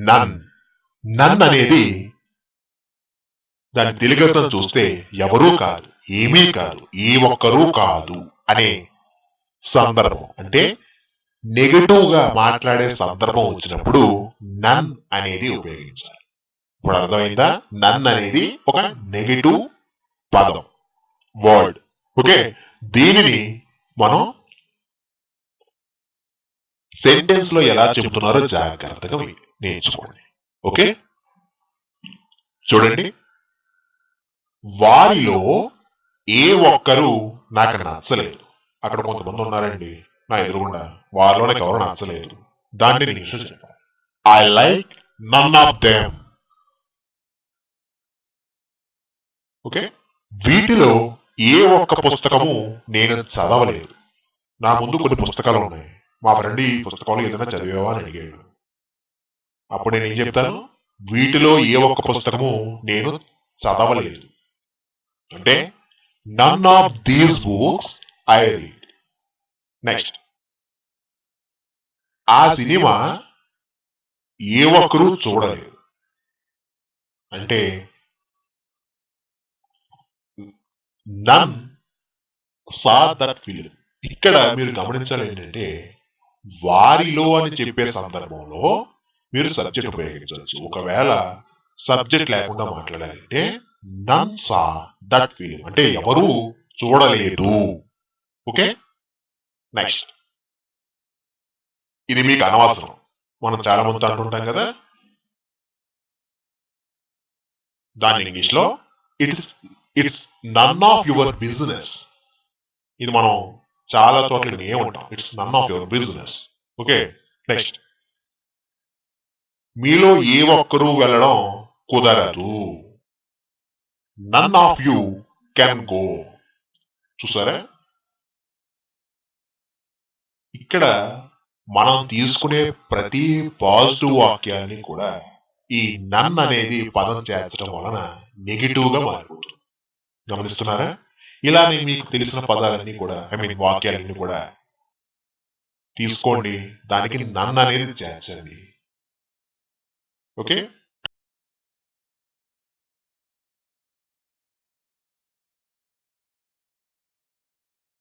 నన్. నన్ అనేది దాని తెలుగుతో చూస్తే ఎవరూ కాదు, ఏమీ కాదు, ఏ ఒక్కరూ కాదు అనే సందర్భం. అంటే నెగటివ్ గా మాట్లాడే సందర్భం వచ్చినప్పుడు నన్ అనేది ఉపయోగించాలి. ఇప్పుడు అర్థమైందా? నన్ అనేది ఒక నెగటివ్ పదం, వర్డ్. ఓకే, దీనిని మనం సెంటెన్స్ లో ఎలా చెబుతున్నారో జాగ్రత్తగా నేర్చుకోండి. ఓకే, చూడండి. వారిలో ఏ ఒక్కరు నాకు నచ్చలేదు. అక్కడ కొంతమంది ఉన్నారండి నా ఎదురుగుండా, వారిలో నాకు ఎవరు నచ్చలేదు. దాన్ని ఇంగ్లీష్ చెప్పాలి. I like none of them. Okay, వీటిలో ఏ ఒక్క పుస్తకము నేను చదవలేదు. నా ముందు కొన్ని పుస్తకాలు ఉన్నాయి. మా ఫ్రెండ్ ఈ పుస్తకాలు ఏదైనా చదివేవా అని అడిగాడు. అప్పుడు నేను ఏం చెప్తాను? వీటిలో ఏ ఒక్క పుస్తకము నేను చదవలేదు. అంటే none of these books I read. Next, ఆ సినిమా ఏ ఒక్కరూ చూడలేదు. అంటే నన్ సా దట్ ఫిలిం. ఇక్కడ మీరు గమనించాలి ఏంటంటే వారిలో అని చెప్పే సందర్భంలో మీరు సబ్జెక్ట్ ఉపయోగించవచ్చు. ఒకవేళ సబ్జెక్ట్ లేకుండా మాట్లాడాలంటే నన్ సా దట్ ఫిలిం, అంటే ఎవరు చూడలేదు. ఓకే, నెక్స్ట్, ఇది మీకు అనవసరం. మనం చాలా మంది అంటుంటాం కదా, దాని ఇంగ్లీష్ లో it's none of your business. ఇది మనం చాలా చోట్ల ఏమంటాం, it's none of your business. Okay, next, మీలో ఏ ఒక్కరూ వెళ్ళడం కుదరదు. None of you can go. చూసారా? ఇక్కడ మనం తీసుకునే ప్రతి పాజిటివ్ వాక్యాన్ని కూడా ఈ నన్ అనేది పదం చేర్చడం వలన నెగిటివ్ గా మారిపోతుంది. గమనిస్తున్నారా? ఇలానే మీకు తెలిసిన పదాలన్నీ కూడా, వాక్యాలన్నీ కూడా తీసుకోండి, దానికి నన్ అనేది చేర్చండి. ఓకే,